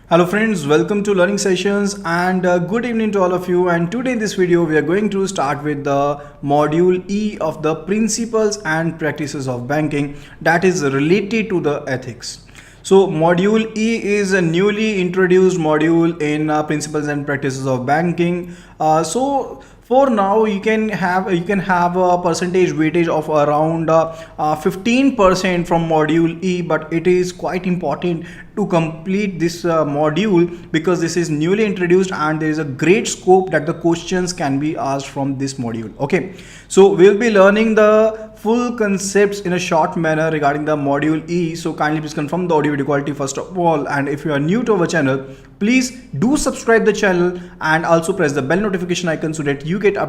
Hello friends, welcome to learning sessions and good evening to all of you. And today in this video we are going to start with the module E of the principles and practices of banking, that is related to the ethics. So module E is a newly introduced module in principles and practices of banking. So for now you can have a percentage weightage of around 15% from module E, but it is quite important to complete this module because this is newly introduced and there is a great scope that the questions can be asked from this module. Okay, so we'll be learning the full concepts in a short manner regarding the module E. So kindly please confirm the audio video quality first of all, and if you are new to our channel, please do subscribe the channel and also press the bell notification icon so that you get be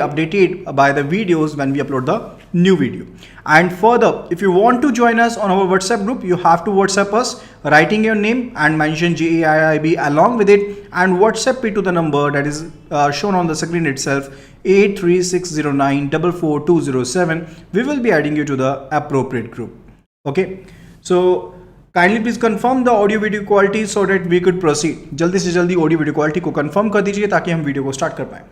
updated by the videos when we upload the new video. And further, if you want to join us on our WhatsApp group, you have to WhatsApp us writing your name and mention JAIIB along with it, and WhatsApp it to the number that is shown on the screen itself, 83609444207. We will be adding you to the appropriate group. Okay, so kindly please confirm the audio video quality so that we could proceed. जल्दी से जल्दी audio video quality को confirm कर दीजिए ताकि हम video को start कर पाएं.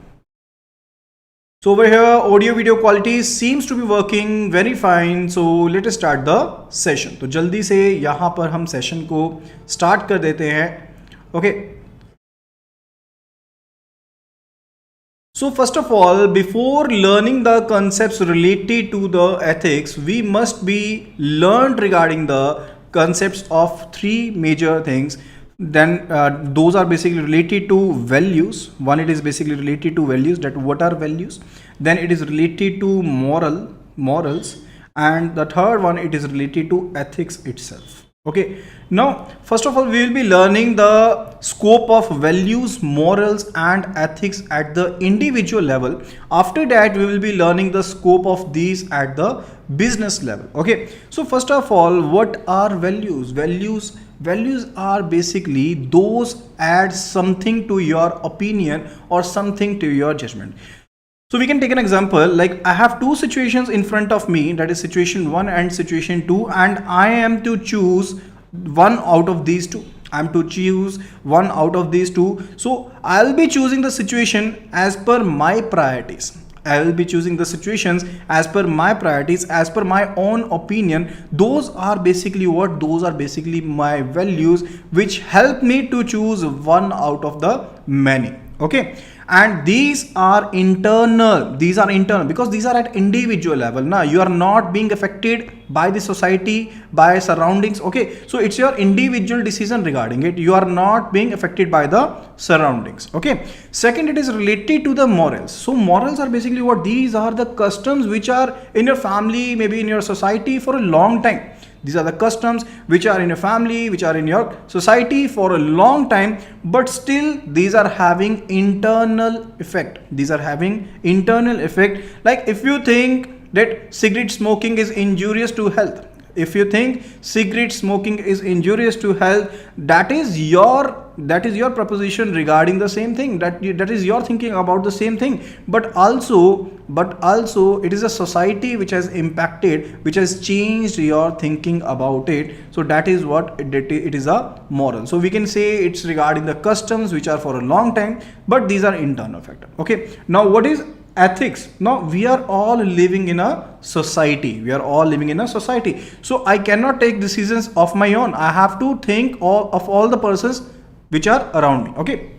So over here audio video quality seems to be working very fine. So let us start the session. तो जल्दी से यहाँ पर हम session को start कर देते हैं. Okay. So first of all, before learning the concepts related to the ethics, we must be learned regarding the concepts of three major things. Then those are basically related to values. One, it is basically related to values, that what are values. Then it is related to morals, and the third one, it is related to ethics itself. Okay, now first of all we will be learning the scope of values, morals and ethics at the individual level. After that we will be learning the scope of these at the business level. Okay, so first of all, what are values? Values are basically those add something to your opinion or something to your judgment. So we can take an example, like I have two situations in front of me, that is situation 1 and situation 2, and I am to choose one out of these two. So I'll be choosing the situation as per my priorities. I will be choosing the situations as per my priorities, as per my own opinion. Those are basically what? Those are basically my values which help me to choose one out of the many. Okay, and these are internal because these are at individual level. Now you are not being affected by the society, by surroundings. Okay, so it's your individual decision regarding it. You are not being affected by the surroundings. Okay, second, it is related to the morals. So morals are basically what? These are the customs which are in your family, maybe in your society for a long time. These are the customs which are in your family, which are in your society for a long time, but still these are having internal effect. Like if you think that cigarette smoking is injurious to health, that is your proposition regarding the same thing, that is your thinking about the same thing, but also it is a society which has impacted, which has changed your thinking about it. So that is what it is, a moral. So we can say it's regarding the customs which are for a long time, but these are internal factor. Okay, now what is ethics? Now we are all living in a society. So I cannot take decisions of my own. I have to think of all the persons which are around me. Okay,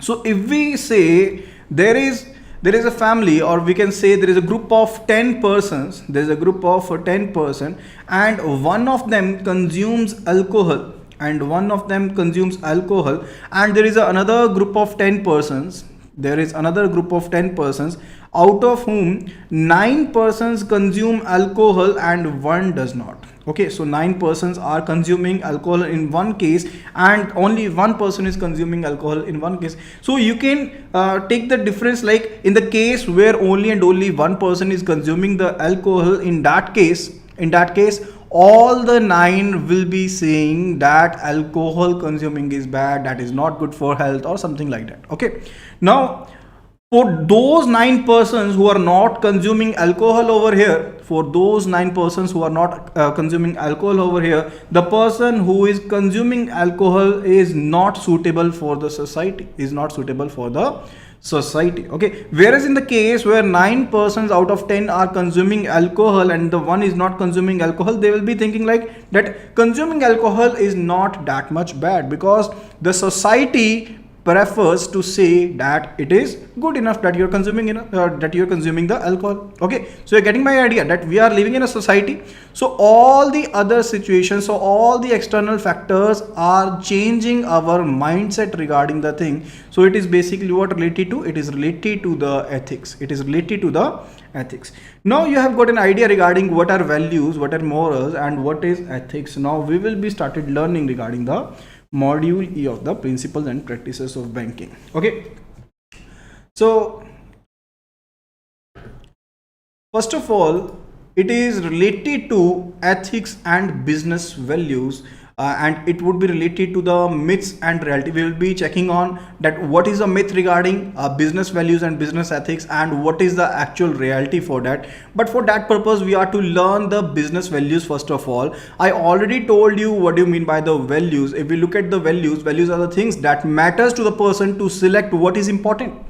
so if we say there is a family, or we can say there is a group of 10 persons, and one of them consumes alcohol, and there is another group of 10 persons, out of whom 9 persons consume alcohol and 1 does not. Okay, so 9 persons are consuming alcohol in one case and only 1 person is consuming alcohol in one case. So you can take the difference, like in the case where only 1 person is consuming the alcohol, in that case all the 9 will be saying that alcohol consuming is bad, that is not good for health or something like that. Okay, now For those 9 persons who are not consuming alcohol over here, for those 9 persons who are not consuming alcohol over here, the person who is consuming alcohol is not suitable for the society, is not suitable for the society. Okay, whereas in the case where 9 persons out of 10 are consuming alcohol and the one is not consuming alcohol, they will be thinking like that consuming alcohol is not that much bad, because the society prefers to say that it is good enough that you're consuming the alcohol. Okay, so you're getting my idea that we are living in a society, so all the other situations, so all the external factors are changing our mindset regarding the thing. So it is basically what related to, it is related to the ethics, it is related to the ethics. Now you have got an idea regarding what are values, what are morals, and what is ethics. Now we will be started learning regarding the module E of the principles and practices of banking. Okay, so first of all, it is related to ethics and business values, and it would be related to the myths and reality. We will be checking on that what is a myth regarding business values and business ethics, and what is the actual reality for that. But for that purpose, we are to learn the business values first of all. I already told you what do you mean by the values. If we look at the values, values are the things that matters to the person to select what is important.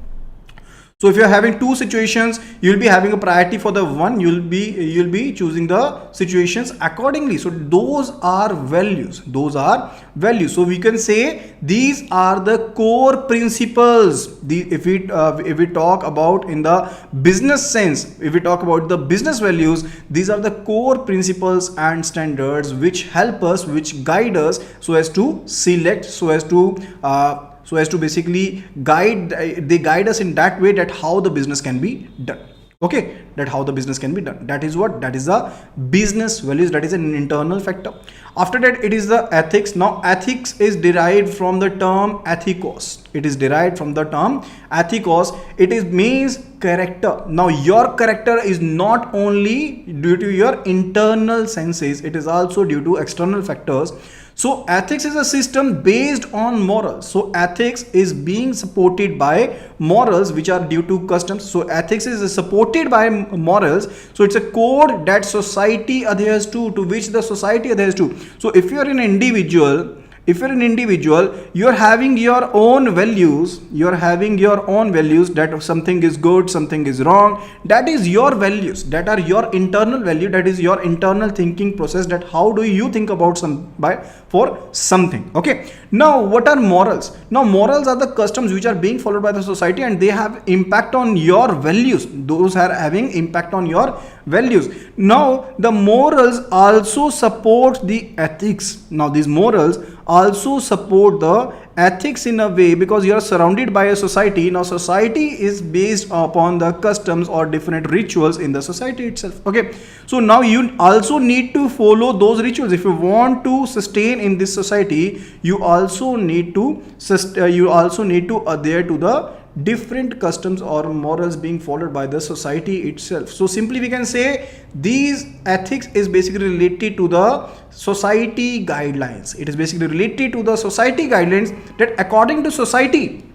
So if you're having two situations, you'll be having a priority for the one, you'll be choosing the situations accordingly. So those are values, those are values. So we can say these are the core principles. If we talk about in the business sense, if we talk about the business values, these are the core principles and standards which help us, which guide us so as to select, so as to basically guide, they guide us in that way that how the business can be done. Okay, that how the business can be done, that is what, that is the business values, that is an internal factor. After that, it is the ethics. Now ethics is derived from the term ethikos. It is derived from the term ethikos. It is means character. Now your character is not only due to your internal senses, it is also due to external factors. So ethics is a system based on morals. So ethics is being supported by morals which are due to customs. So ethics is supported by morals. So it's a code that society adheres to which the society adheres to. So if you're an individual, you're having your own values, that something is good, something is wrong. That is your values, that are your internal value, that is your internal thinking process, that how do you think about for something. Okay, now what are morals? Now morals are the customs which are being followed by the society, and they have impact on your values. Those are having impact on your values. Now the morals also support the ethics. Now these morals also support the ethics in a way, because you are surrounded by a society. Now society is based upon the customs or different rituals in the society itself. Okay, so now you also need to follow those rituals. If you want to sustain in this society, you also need to adhere to the different customs or morals being followed by the society itself. So simply we can say these ethics is basically related to the society guidelines. It is basically related to the society guidelines, that according to society,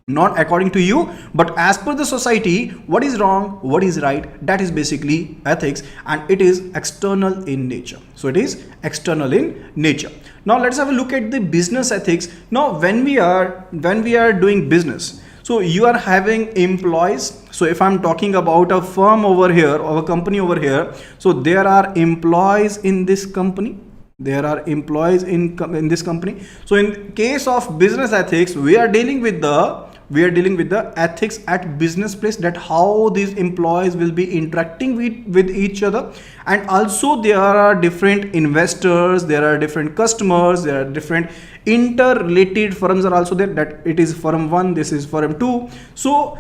not according to you, but as per the society, what is wrong, what is right, that is basically ethics, and it is external in nature. So it is external in nature. Now let's have a look at the business ethics. Now when we are doing business, so you are having employees. So if I'm talking about a firm over here or a company over here, so there are employees in this company. There are employees in this company. So in case of business ethics, we are dealing with the ethics at business place, that how these employees will be interacting with each other. And also there are different investors, there are different customers, there are different interrelated firms are also there, that it is firm 1, this is firm 2. So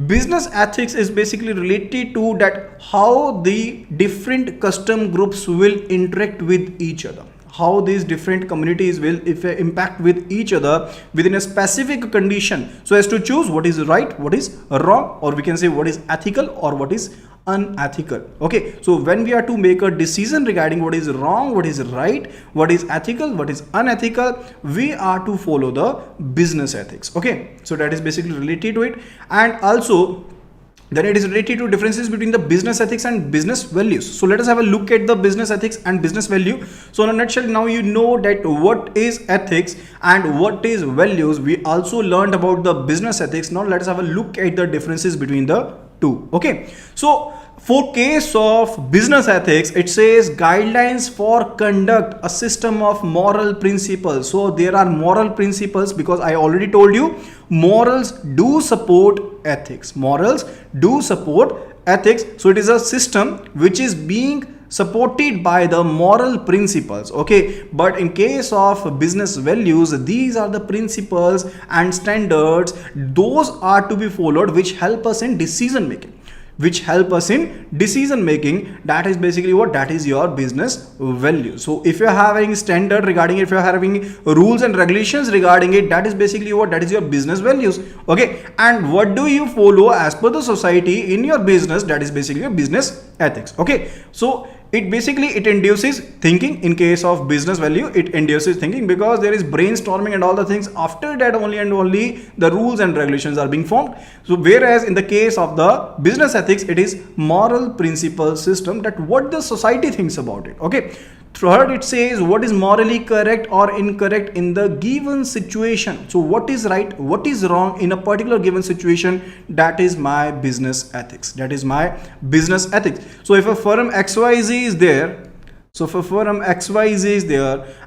business ethics is basically related to that how the different custom groups will interact with each other, how these different communities will impact with each other within a specific condition, so as to choose what is right, what is wrong, or we can say what is ethical or what is unethical. Okay, so when we are to make a decision regarding what is wrong, what is right, what is ethical, what is unethical, we are to follow the business ethics. Okay, so that is basically related to it. And also then it is related to differences between the business ethics and business values. So let us have a look at the business ethics and business value. So in a nutshell, now you know that what is ethics and what is values. We also learned about the business ethics. Now let us have a look at the differences between the two. Okay, so for case of business ethics, it says guidelines for conduct, a system of moral principles. So there are moral principles, because I already told you morals do support ethics. Morals do support ethics. So it is a system which is being supported by the moral principles. Okay, but in case of business values, these are the principles and standards, those are to be followed, which help us in decision making. That is basically what, that is your business value. So if you're having standard regarding it, if you're having rules and regulations regarding it, that is basically what, that is your business values. Okay, and what do you follow as per the society in your business, that is basically your business ethics. Okay, so it induces thinking. In case of business value, it induces thinking, because there is brainstorming and all the things. After that only and only the rules and regulations are being formed. So whereas in the case of the business ethics, it is moral principle system, that what the society thinks about it. Okay, third, it says what is morally correct or incorrect in the given situation. So what is right, what is wrong in a particular given situation, that is my business ethics. So if a firm XYZ is there,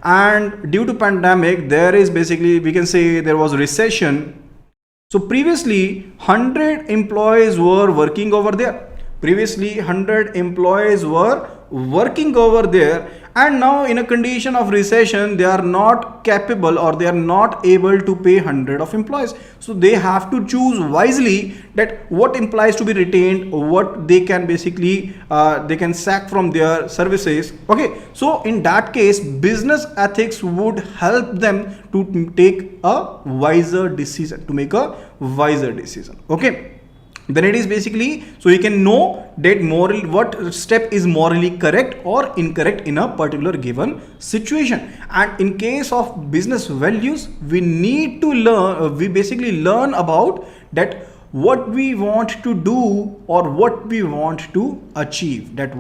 and due to pandemic, there is basically, we can say there was a recession. So previously 100 employees were working over there. And now in a condition of recession, they are not capable or they are not able to pay 100 of employees. So they have to choose wisely that what employees to be retained, what they can basically they can sack from their services. Okay, so in that case, business ethics would help them to take a wiser decision, Okay, then it is basically, so you can know that what step is morally correct or incorrect in a particular given situation. And in case of business values, we need to learn, we basically learn about that what we want to do or what we want to achieve, that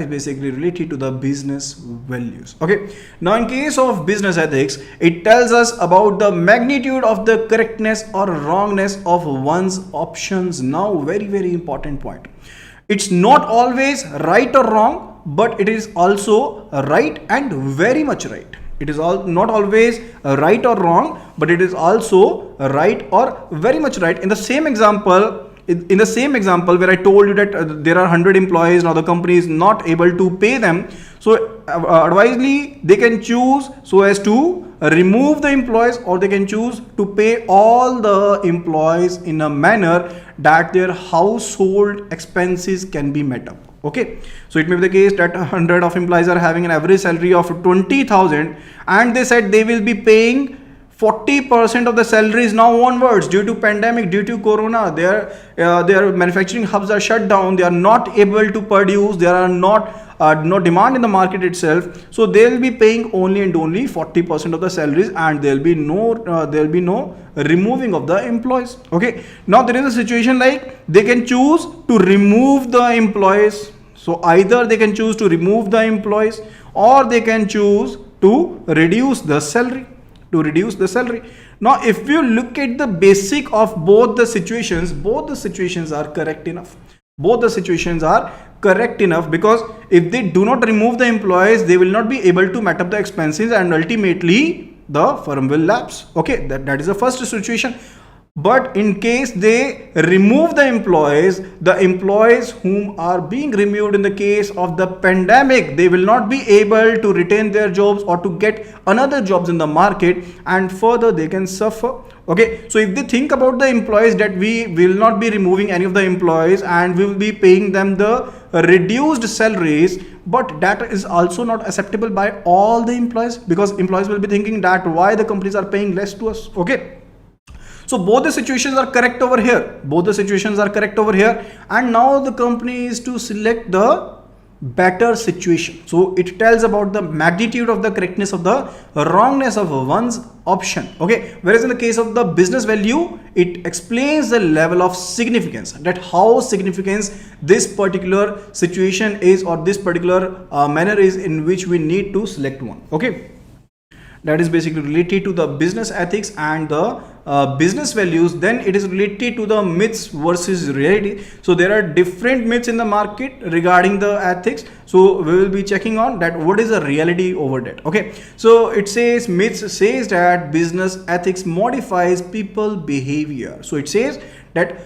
is basically related to the business values. Okay, now in case of business ethics, it tells us about the magnitude of the correctness or wrongness of one's options. Now very, very important point. It's not always right or wrong, but it is also right and very much right. It is not always right or wrong, but it is also right or very much right. In the same example, where I told you that there are 100 employees, now the company is not able to pay them. So advisedly, they can choose so as to remove the employees, or they can choose to pay all the employees in a manner that their household expenses can be met up. Okay, so it may be the case that 100 of employees are having an average salary of 20,000, and they said they will be paying 40% of the salaries now onwards. Due to pandemic, due to corona, their manufacturing hubs are shut down, they are not able to produce, there are no demand in the market itself, so they will be paying only and only 40% of the salaries, and there will be no removing of the employees. Okay, now there is a situation like they can choose to remove the employees. So either they can choose to remove the employees, or they can choose to reduce the salary. Now if you look at the basic of both the situations are correct enough. Because if they do not remove the employees, they will not be able to meet up the expenses, and ultimately the firm will lapse. Okay, that is the first situation. But in case they remove the employees whom are being removed in the case of the pandemic, they will not be able to retain their jobs or to get another jobs in the market, and further they can suffer. Okay, so if they think about the employees, that we will not be removing any of the employees and we will be paying them the reduced salaries, but that is also not acceptable by all the employees, because employees will be thinking that why the companies are paying less to us. Okay, so both the situations are correct over here, and now the company is to select the better situation. So it tells about the magnitude of the correctness of the wrongness of one's option. Okay, whereas in the case of the business value, it explains the level of significance, that how significant this particular situation is, or this particular manner is in which we need to select one. Okay, that is basically related to the business ethics and the business values. Then it is related to the myths versus reality. So there are different myths in the market regarding the ethics, so we will be checking on that what is the reality over that. Okay, so it says myths says that business ethics modifies people behavior. So it says that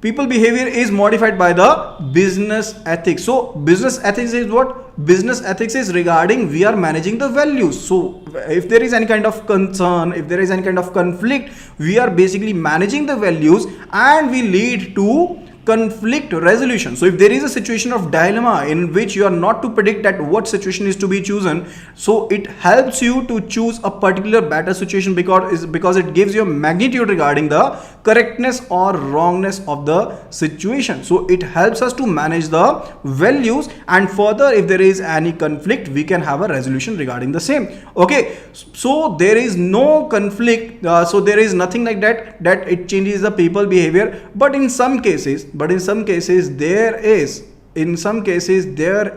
people behavior is modified by the business ethics. So business ethics is what? Business ethics is regarding we are managing the values. So if there is any kind of concern, if there is any kind of conflict, we are basically managing the values and we lead to conflict resolution. So if there is a situation of dilemma in which you are not to predict that what situation is to be chosen, so it helps you to choose a particular better situation, because it gives you a magnitude regarding the correctness or wrongness of the situation. So it helps us to manage the values, and further if there is any conflict, we can have a resolution regarding the same. Okay, so there is no conflict, so there is nothing like that it changes the people behavior. But in some cases there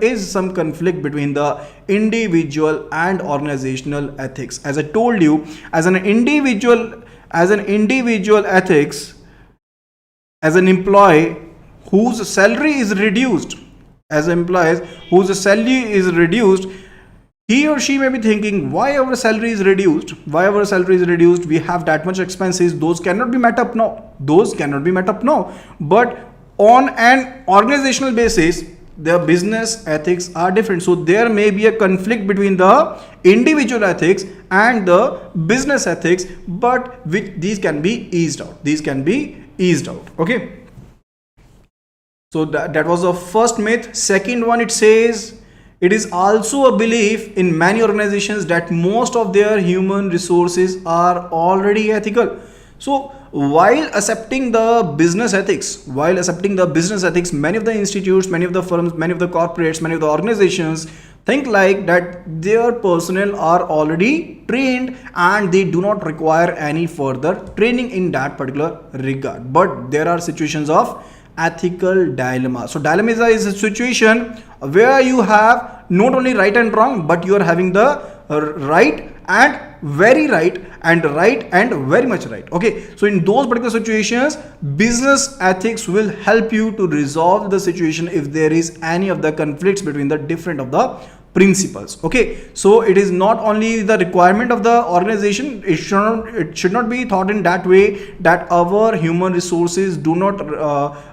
is some conflict between the individual and organizational ethics. As I told you, as an individual ethics, as an employee whose salary is reduced, he or she may be thinking, why our salary is reduced, we have that much expenses, those cannot be met up now. But on an organizational basis, the business ethics are different. So there may be a conflict between the individual ethics and the business ethics, but these can be eased out. Okay, so that was the first myth. Second one, it says it is also a belief in many organizations that most of their human resources are already ethical. So while accepting the business ethics, many of the institutes, many of the firms, many of the corporates, many of the organizations think like that their personnel are already trained and they do not require any further training in that particular regard. But there are situations of ethical dilemma. So dilemma is a situation where you have not only right and wrong, but you are having the right and very right and right and very much right. Okay, so in those particular situations, business ethics will help you to resolve the situation if there is any of the conflicts between the different of the principles. Okay, so it is not only the requirement of the organization, it should not be thought in that way that our human resources do not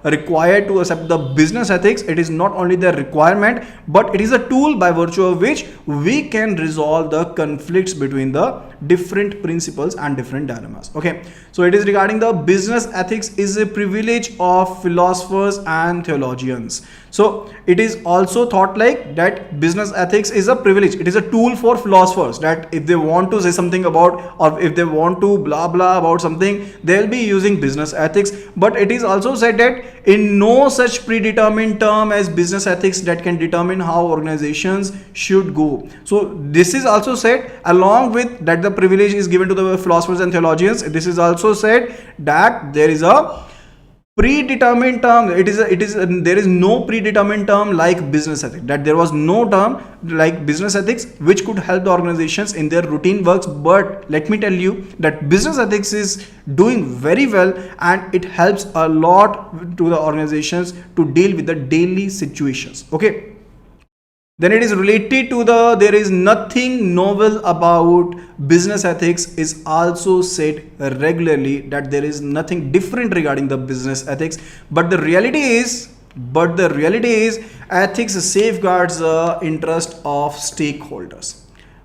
require to accept the business ethics. It is not only the requirement, but it is a tool by virtue of which we can resolve the conflicts between the different principles and different dilemmas. Okay, so it is regarding the business ethics is a privilege of philosophers and theologians. So it is also thought like that business ethics is a privilege. It is a tool for philosophers, that if they want to say something about, or if they want to blah blah about something, they'll be using business ethics. But it is also said that in no such predetermined term as business ethics that can determine how organizations should go. So this is also said along with that the privilege is given to the philosophers and theologians. This is also said that there is a predetermined term. There is no predetermined term like business ethics, that there was no term like business ethics which could help the organizations in their routine works. But let me tell you that business ethics is doing very well and it helps a lot to the organizations to deal with the daily situations. Okay, then it is related to the there is nothing novel about business ethics is also said regularly, that there is nothing different regarding the business ethics. But the reality is ethics safeguards the interest of stakeholders.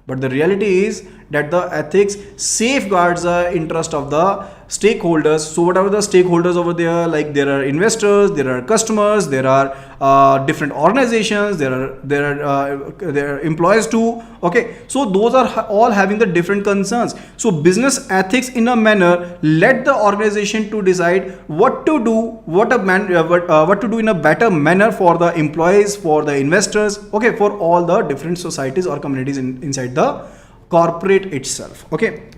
But the reality is that the ethics safeguards the interest of the stakeholders. So whatever the stakeholders over there, like there are investors, there are customers, there are different organizations, there are employees too. Okay, so those are all having the different concerns. So business ethics in a manner let the organization to decide what to do, what to do in a better manner for the employees, for the investors, okay, for all the different societies or communities inside the corporate itself. Okay,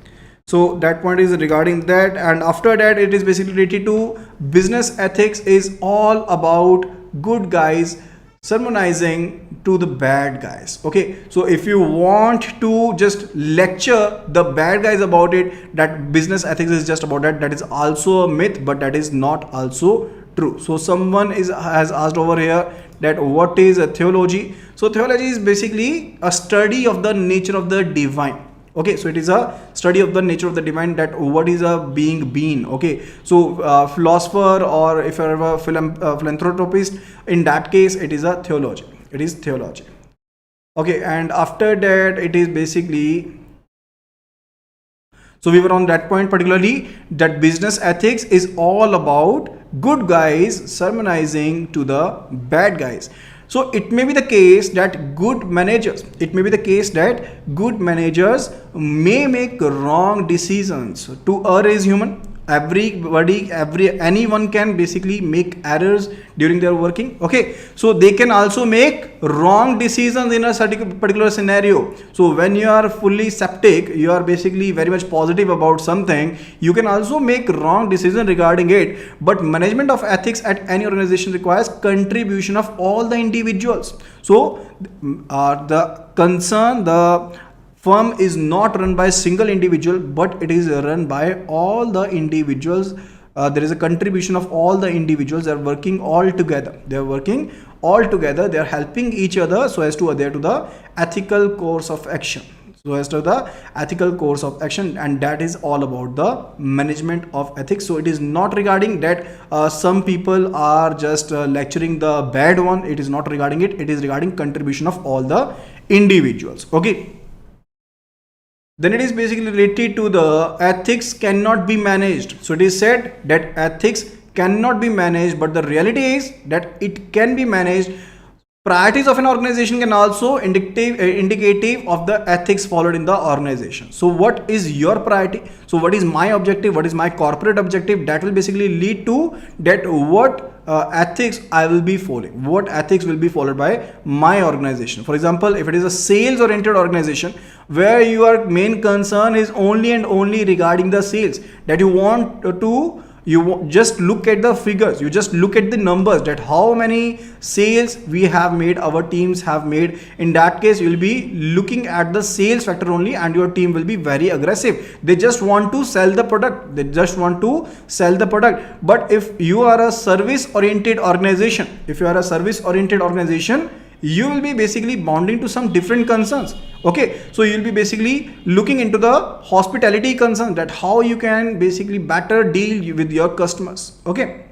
so that point is regarding that. And after that, it is basically related to business ethics is all about good guys sermonizing to the bad guys. Okay, so if you want to just lecture the bad guys about it, that business ethics is just about that is also a myth, but that is not also true. So someone has asked over here that what is a theology. So theology is basically a study of the nature of the divine. Okay, so it is a study of the nature of the divine, that what is a being. Okay, so philosopher, or if you are a philanthropist, in that case it is a theology. It is theology. Okay, and after that it is basically, so we were on that point particularly, that business ethics is all about good guys sermonizing to the bad guys. So it may be the case that good managers may make wrong decisions. To err is human. Anyone can basically make errors during their working. Okay, so they can also make wrong decisions in a particular scenario. So when you are fully septic, you are basically very much positive about something, you can also make wrong decisions regarding it. But management of ethics at any organization requires contribution of all the individuals. So the firm is not run by a single individual, but it is run by all the individuals. There is a contribution of all the individuals. They are working all together. They are helping each other so as to adhere to the ethical course of action. And that is all about the management of ethics. So it is not regarding that some people are just lecturing the bad one. It is not regarding it. It is regarding contribution of all the individuals. Okay. Then it is basically related to the ethics cannot be managed. So it is said that ethics cannot be managed, but the reality is that it can be managed. Priorities of an organization can also indicative of the ethics followed in the organization. So what is your priority? So what is my objective? What is my corporate objective? That will basically lead to that what ethics I will be following, what ethics will be followed by my organization. For example, if it is a sales oriented organization where your main concern is only and only regarding the sales, that you just look at the figures, you just look at the numbers, that how many sales we have made, our teams have made. In that case, you will be looking at the sales factor only, and your team will be very aggressive. They just want to sell the product. But if you are a service oriented organization, you will be basically bonding to some different concerns. Okay, so you'll be basically looking into the hospitality concern, that how you can basically better deal with your customers. Okay,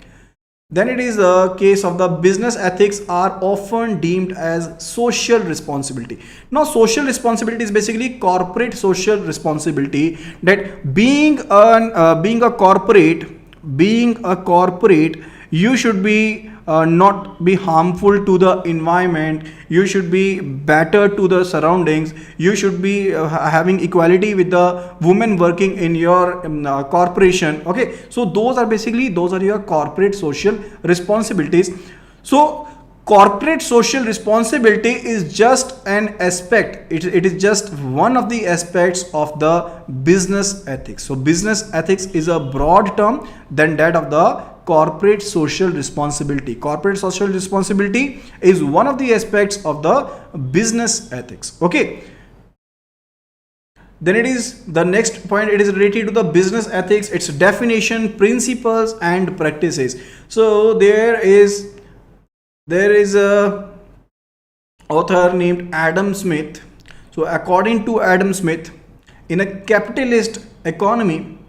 then it is a case of the business ethics are often deemed as social responsibility. Now social responsibility is basically corporate social responsibility, that being a corporate, you should be not be harmful to the environment, you should be better to the surroundings, you should be having equality with the women working in your corporation. Okay, so those are your corporate social responsibilities. So corporate social responsibility is just an aspect, it is just one of the aspects of the business ethics. So business ethics is a broad term than that of the corporate social responsibility. Corporate social responsibility is one of the aspects of the business ethics. Okay, then it is the next point, it is related to the business ethics, its definition, principles and practices. So there is a author named Adam Smith. So according to Adam Smith, in a capitalist economy,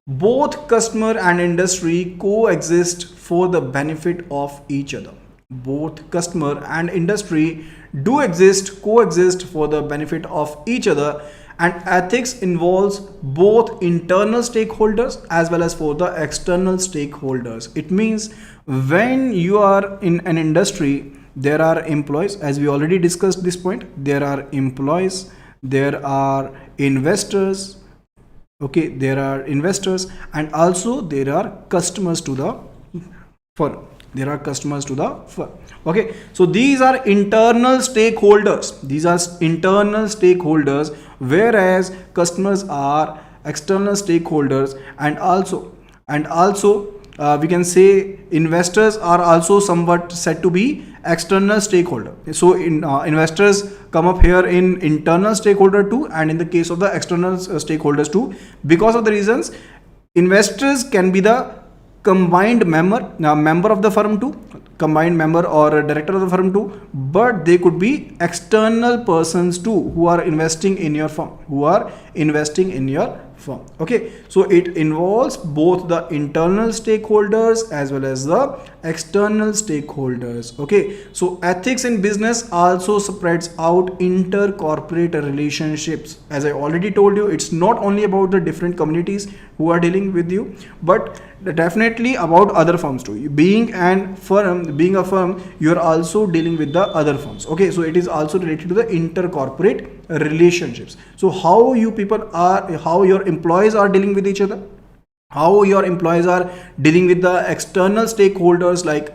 both customer and industry coexist for the benefit of each other. Both customer and industry do exist, coexist for the benefit of each other, and ethics involves both internal stakeholders as well as for the external stakeholders. It means when you are in an industry, there are employees, as we already discussed this point, there are employees, there are investors, okay, there are investors, and also there are customers to the firm. There are customers to the firm. Okay, so these are internal stakeholders. These are internal stakeholders, whereas customers are external stakeholders, and also we can say investors are also somewhat said to be external stakeholder. So investors come up here in internal stakeholder too, and in the case of the external stakeholders too, because of the reasons investors can be the combined member of the firm too, combined member or director of the firm too, but they could be external persons too who are investing in your firm, Okay, so it involves both the internal stakeholders as well as the external stakeholders. Okay, so ethics in business also spreads out inter-corporate relationships. As I already told you, it's not only about the different communities who are dealing with you, but definitely about other firms too. Being a firm, you are also dealing with the other firms. Okay, so it is also related to the inter-corporate relationships. So how you people are, how your employees are dealing with each other, how your employees are dealing with the external stakeholders like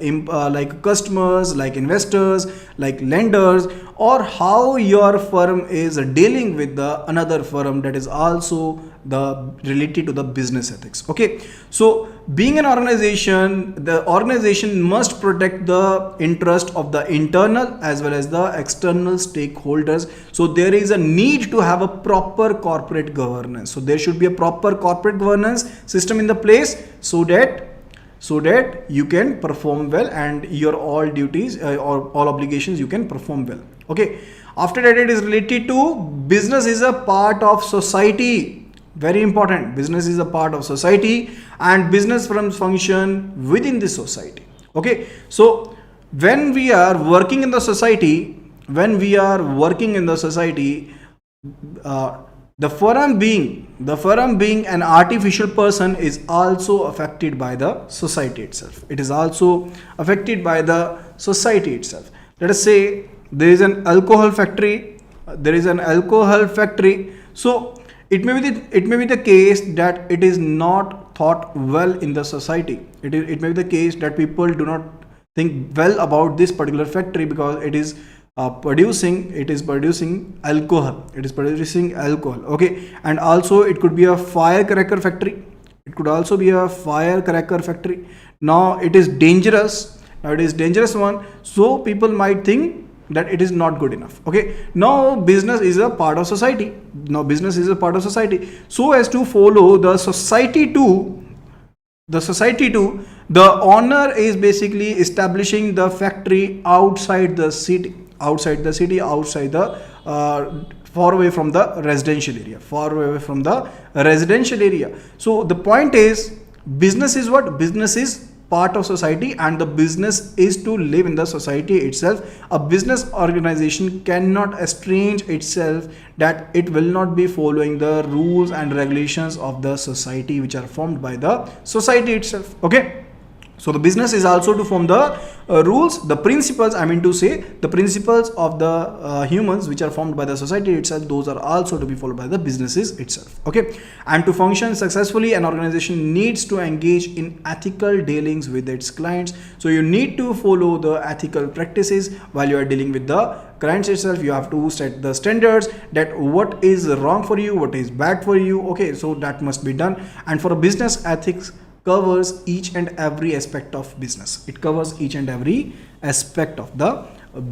customers, like investors, like lenders, or how your firm is dealing with the another firm, that is also the related to the business ethics. Okay, so being an organization, the organization must protect the interest of the internal as well as the external stakeholders. So there is a need to have a proper corporate governance. So there should be a proper corporate governance system in the place so that you can perform well, and your all duties or all obligations you can perform well. Okay, after that it is related to business is a part of society. Very important, business is a part of society and business firms function within the society. Okay, so when we are working in the society, the firm being an artificial person is also affected by the society itself. It is also affected by the society itself. Let us say there is an alcohol factory. So it may be the case that it is not thought well in the society. It may be the case that people do not think well about this particular factory because it is producing alcohol. Okay, and also it could be a firecracker factory. Now it is dangerous. One. So people might think that it is not good enough. Okay, now business is a part of society. So as to follow the society too, the owner is basically establishing the factory outside the city, far away from the residential area. So the point is, business is what? Business is part of society, and the business is to live in the society itself. A business organization cannot estrange itself that it will not be following the rules and regulations of the society which are formed by the society itself. Okay, so the business is also to form the rules, the principles, the principles of the humans which are formed by the society itself. Those are also to be followed by the businesses itself. Okay, and to function successfully, an organization needs to engage in ethical dealings with its clients. So you need to follow the ethical practices while you are dealing with the clients itself. You have to set the standards that what is wrong for you, what is bad for you. Okay, so that must be done. And for a business, ethics covers each and every aspect of business. It covers each and every aspect of the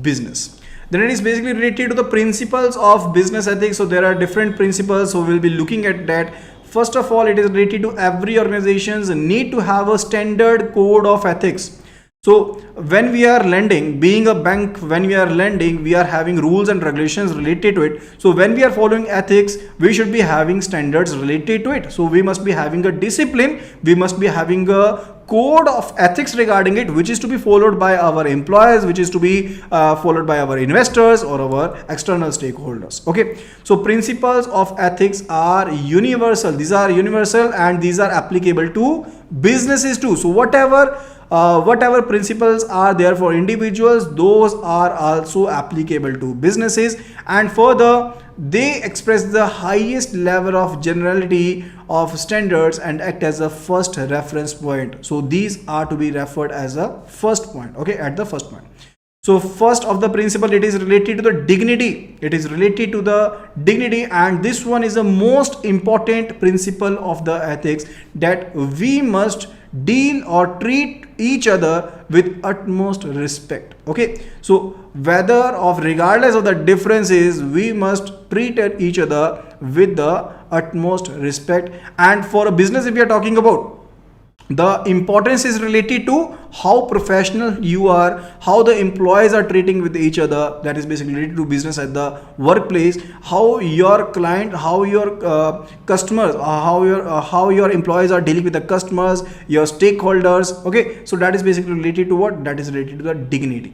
business. Then it is basically related to the principles of business ethics. So there are different principles, so we'll be looking at that. First of all, it is related to every organization's need to have a standard code of ethics. So when we are lending, being a bank, when we are lending, we are having rules and regulations related to it. So when we are following ethics, we should be having standards related to it. So we must be having a discipline, we must be having a code of ethics regarding it, which is to be followed by our employees, which is to be followed by our investors or our external stakeholders. Okay, so principles of ethics are universal. These are universal and these are applicable to businesses too. So whatever principles are there for individuals, those are also applicable to businesses, and further they express the highest level of generality of standards and act as a first reference point. So these are to be referred as a first point, okay, at the first point. So first of the principle, it is related to the dignity. It is related to the dignity, and this one is the most important principle of the ethics, that we must deal or treat each other with utmost respect. Okay, so regardless of the differences, we must treat each other with the utmost respect. And for a business, if we are talking about, the importance is related to how professional you are, how the employees are treating with each other. That is basically related to business at the workplace, how your client, how your customers, how your employees are dealing with the customers, your stakeholders. Okay, so that is basically related to what? That is related to the dignity.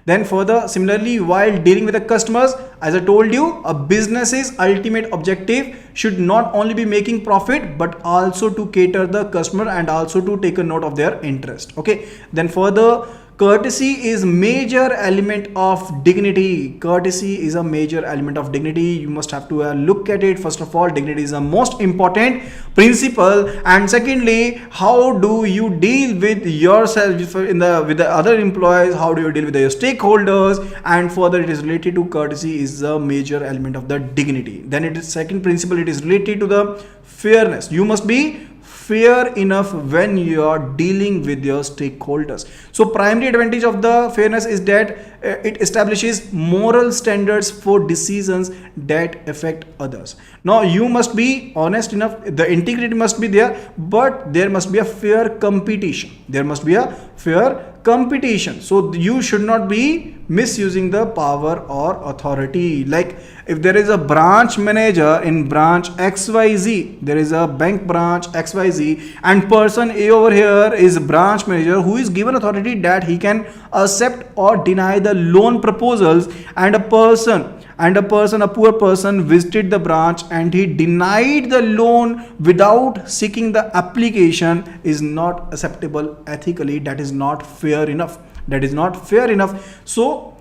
Then further, similarly, while dealing with the customers, as I told you, a business's ultimate objective should not only be making profit, but also to cater the customer and also to take a note of their interest. Okay, then further, courtesy is major element of dignity. Courtesy is a major element of dignity. You must have to look at it. First of all, dignity is the most important principle, and secondly, how do you deal with yourself with the other employees? How do you deal with your stakeholders? And further, it is related to courtesy is a major element of the dignity. Then it is second principle. It is related to the fairness. You must be fair enough when you are dealing with your stakeholders. So primary advantage of the fairness is that it establishes moral standards for decisions that affect others. Now you must be honest enough, the integrity must be there, but there must be a fair competition. There must be a fair competition. So you should not be misusing the power or authority. Like if there is a branch manager in branch XYZ, there is a bank branch XYZ, and person A over here is a branch manager who is given authority that he can accept or deny the loan proposals, and a poor person visited the branch and he denied the loan without seeking the application, is not acceptable ethically. That is not fair enough. That is not fair enough. So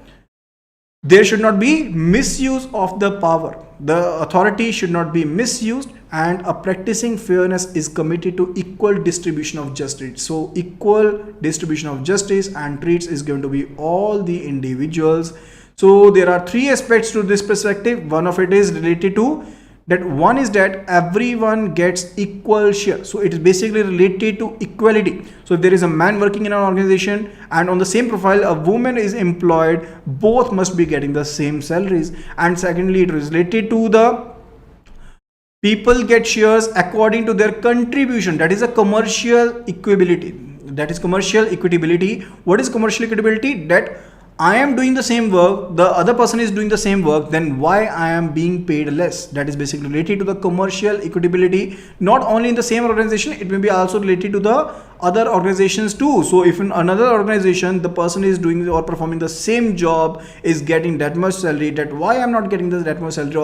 there should not be misuse of the power. The authority should not be misused, and a practicing fairness is committed to equal distribution of justice. So equal distribution of justice and treats is going to be all the individuals. So there are three aspects to this perspective. One of it is related to that, one is that everyone gets equal share. So it is basically related to equality. So if there is a man working in an organization and on the same profile a woman is employed, both must be getting the same salaries. And secondly, it is related to the people get shares according to their contribution. That is a commercial equability. That is commercial equitability. What is commercial equitability? That I am doing the same work, the other person is doing the same work, then why I am being paid less? That is basically related to the commercial equitability, not only in the same organization, it may be also related to the other organizations too. So if in another organization the person is doing or performing the same job is getting that much salary, that why I am not getting that much salary,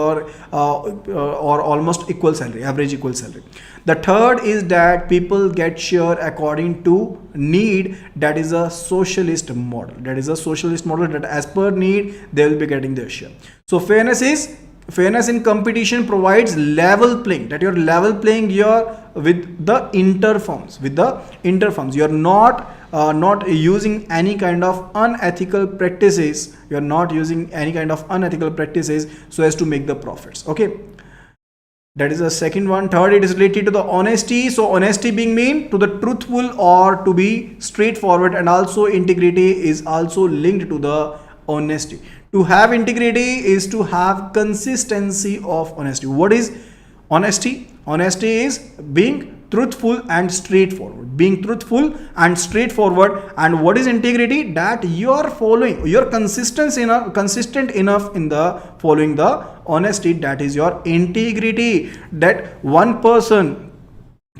or almost equal salary, average equal salary. The third is that people get share according to need. That is a socialist model. That is a socialist model, that as per need they will be getting their share. So fairness in competition provides level playing, that you're level playing your with the interfirms. You're not using any kind of unethical practices. You're not using any kind of unethical practices so as to make the profits. Okay, that is the second one. Third, it is related to the honesty. So honesty being mean to the truthful or to be straightforward, and also integrity is also linked to the honesty. To have integrity is to have consistency of honesty. What is honesty? Honesty is being truthful and straightforward. Being truthful and straightforward. And what is integrity? That you are following, you're consistent enough in the following the honesty. That is your integrity. That one person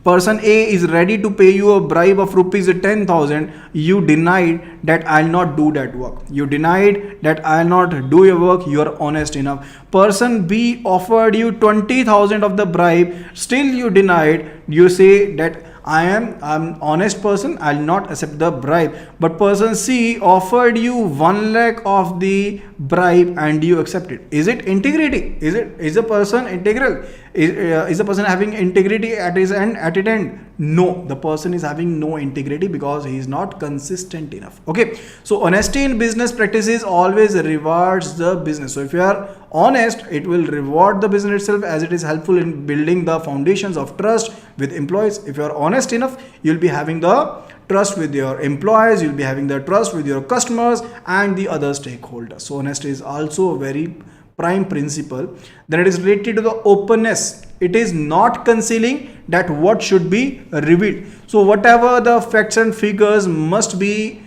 person A is ready to pay you a bribe of rupees 10,000, you denied that I'll not do that work. You denied that I'll not do your work. You are honest enough. Person B offered you 20,000 of the bribe, still you denied. You say that I'm honest person, I'll not accept the bribe. But person C offered you 1 lakh of the bribe and you accepted. Is it integrity? Is the person integral? Is the person having integrity at his end, at its end? No, the person is having no integrity because he is not consistent enough. Okay, so honesty in business practices always rewards the business. So if you are honest, it will reward the business itself, as it is helpful in building the foundations of trust with employees. If you are honest enough, you'll be having the trust with your employees, you'll be having the trust with your customers and the other stakeholders. So honesty is also a very prime principle. Then it is related to the openness. It is not concealing that what should be revealed. So whatever the facts and figures must be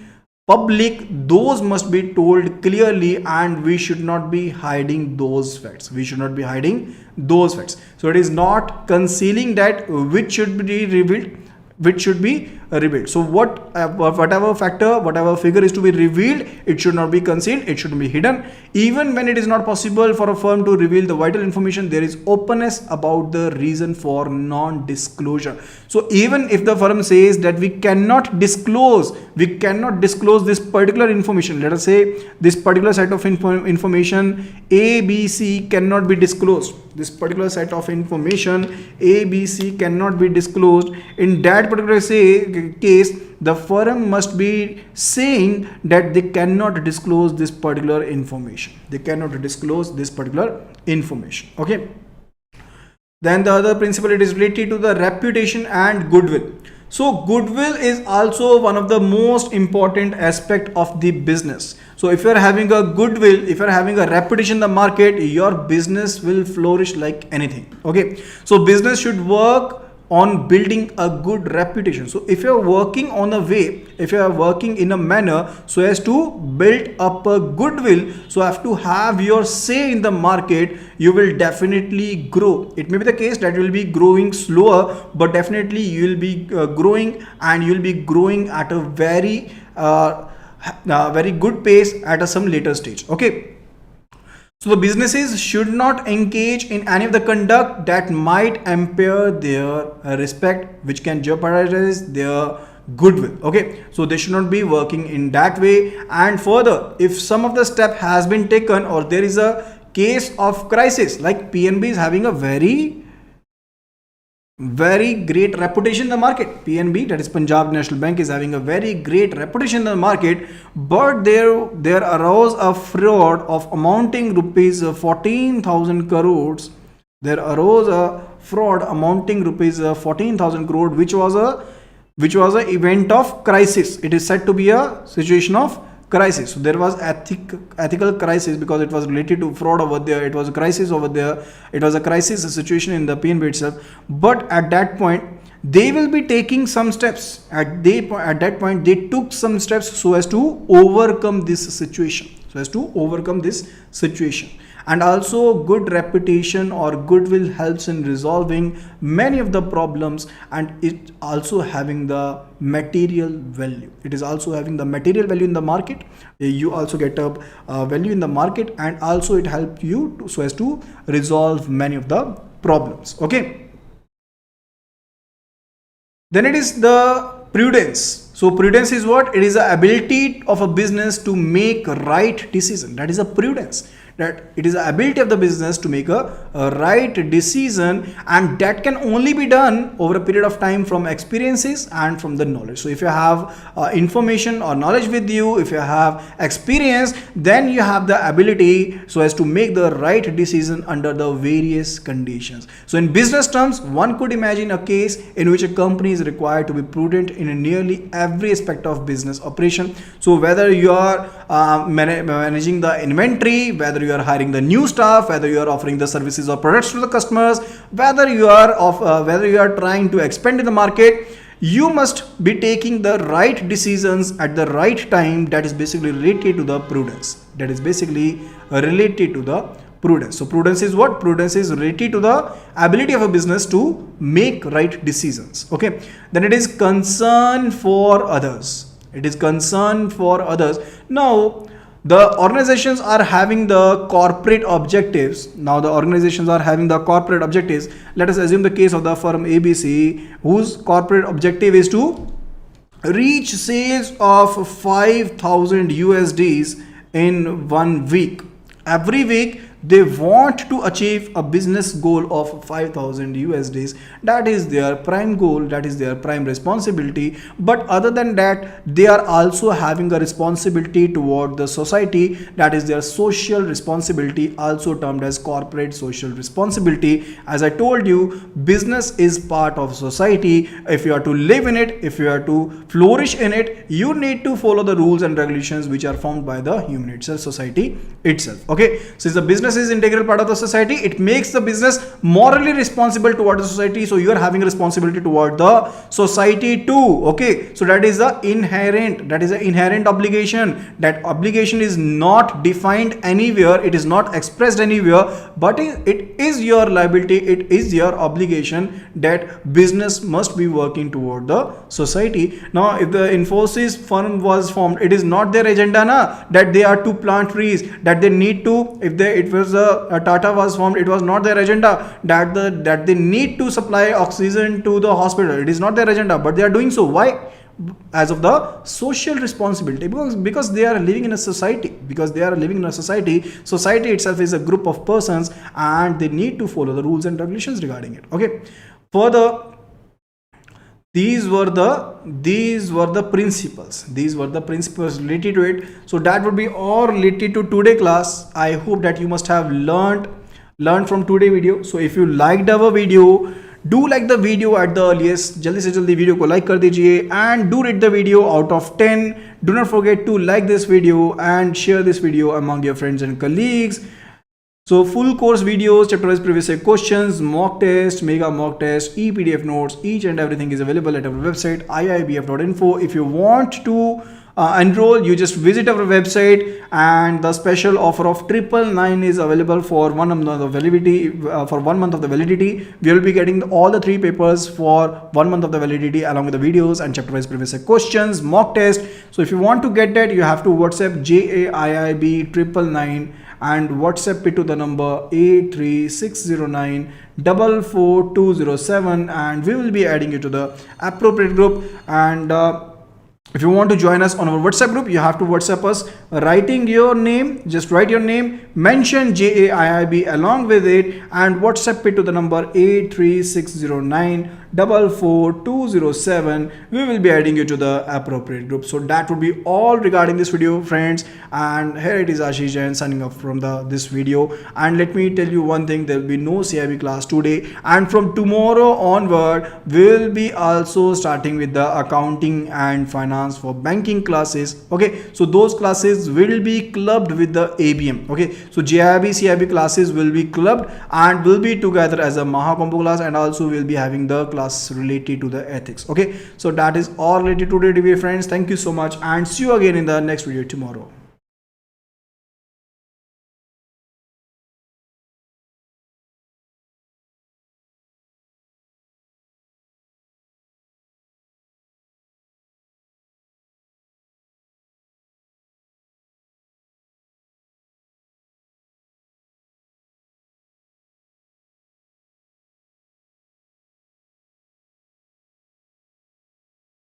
public, those must be told clearly, and we should not be hiding those facts. We should not be hiding those facts. So it is not concealing that which should be revealed, which should be revealed. So whatever factor, whatever figure is to be revealed, it should not be concealed, it should be hidden. Even when it is not possible for a firm to reveal the vital information, there is openness about the reason for non-disclosure. So even if the firm says that we cannot disclose this particular information, let us say this particular set of information A, B, C cannot be disclosed. This particular set of information A, B, C cannot be disclosed. In that particular case, the firm must be saying that they cannot disclose this particular information. They cannot disclose this particular information. Okay. Then the other principle, it is related to the reputation and goodwill. So goodwill is also one of the most important aspect of the business. So if you are having a goodwill, if you are having a reputation in the market, your business will flourish like anything. Okay. So business should work on building a good reputation. So if you are working on a way, if you are working in a manner so as to build up a goodwill, so have to have your say in the market, you will definitely grow. It may be the case that you will be growing slower, but definitely you will be growing, and you will be growing at a very good pace at some later stage. Okay. So the businesses should not engage in any of the conduct that might impair their respect, which can jeopardize their goodwill. Okay, so they should not be working in that way. And further, if some of the step has been taken, or there is a case of crisis, like PNB is having a very great reputation in the market. PNB, that is Punjab National Bank, is having a very great reputation in the market, but there arose a fraud of amounting rupees 14,000 crores. There arose a fraud amounting rupees 14,000 crore, which was a event of crisis. It is said to be a situation of crisis. So there was ethical crisis, because it was related to fraud over there. It was a crisis over there. It was a crisis situation in the PNB itself. But at that point, they will be taking some steps. At that point, they took some steps so as to overcome this situation. And also, good reputation or goodwill helps in resolving many of the problems, and it also having the material value. It is also having the material value in the market. You also get a value in the market, and also it helps you so as to resolve many of the problems. Okay. Then it is the prudence. So prudence is what? It is the ability of a business to make right decision. That is a prudence. That it is the ability of the business to make a right decision, and that can only be done over a period of time from experiences and from the knowledge. So if you have information or knowledge with you, if you have experience, then you have the ability so as to make the right decision under the various conditions. So in business terms, one could imagine a case in which a company is required to be prudent in nearly every aspect of business operation. So whether you are managing the inventory, whether you are hiring the new staff, whether you are offering the services or products to the customers, whether you are trying to expand in the market, you must be taking the right decisions at the right time. That is basically related to the prudence. prudence. So prudence is what? Prudence is related to the ability of a business to make right decisions. Okay. Then it is concern for others. It is concern for others. Now the organizations are having the corporate objectives. Now the organizations are having the corporate objectives. Let us assume the case of the firm ABC, whose corporate objective is to reach sales of 5,000 USDs in 1 week. Every week they want to achieve a business goal of 5,000 USDs. That is their prime goal, that is their prime responsibility. But other than that, they are also having a responsibility toward the society, that is their social responsibility, also termed as corporate social responsibility. As I told you, business is part of society. If you are to live in it, if you are to flourish in it, you need to follow the rules and regulations which are formed by the human itself, society itself. Okay, since the business is integral part of the society, it makes the business morally responsible toward the society. So you are having a responsibility toward the society too. Okay, so that is the inherent obligation. That obligation is not defined anywhere, it is not expressed anywhere, but it is your liability, it is your obligation that business must be working toward the society. Now if the Infosys firm was formed, it is not their agenda that they are to plant trees, that they need to, if it was a Tata was formed, it was not their agenda that they need to supply oxygen to the hospital. It is not their agenda, but they are doing so. Why? As of the social responsibility, because they are living in a society, society itself is a group of persons and they need to follow the rules and regulations regarding it. Okay, further, these were the principles related to it. So that would be all related to today class. I hope that you must have learned from today video. So if you liked our video, do like the video at the earliest. जल्दी से जल्दी video को like कर दीजिए and do rate the video out of 10. Do not forget to like this video and share this video among your friends and colleagues. So full course videos, chapter wise previous year questions, mock test, mega mock test, ePDF notes, each and everything is available at our website iibf.info. If you want to enroll, you just visit our website, and the special offer of 999 is available for 1 month of validity. We will be getting all the 3 papers for 1 month of the validity along with the videos and chapter wise previous year questions, mock test. So if you want to get that, you have to WhatsApp JAIIB 999 and WhatsApp it to the number 83609 44207, and we will be adding you to the appropriate group. And if you want to join us on our WhatsApp group, you have to WhatsApp us writing your name. Just write your name, mention JAIIB along with it, and WhatsApp it to the number 83609 44207. We will be adding you to the appropriate group. So that would be all regarding this video, friends. And here it is Ashish Jain signing off from this video. And let me tell you one thing, there will be no CAIIB class today, and from tomorrow onward we will be also starting with the accounting and finance for banking classes. Okay, so those classes will be clubbed with the ABM. Okay, so JAIIB CAIIB classes will be clubbed and will be together as a Maha combo class, and also will be having the class related to the ethics. Okay, so that is all related to today, dear friends. Thank you so much and see you again in the next video tomorrow.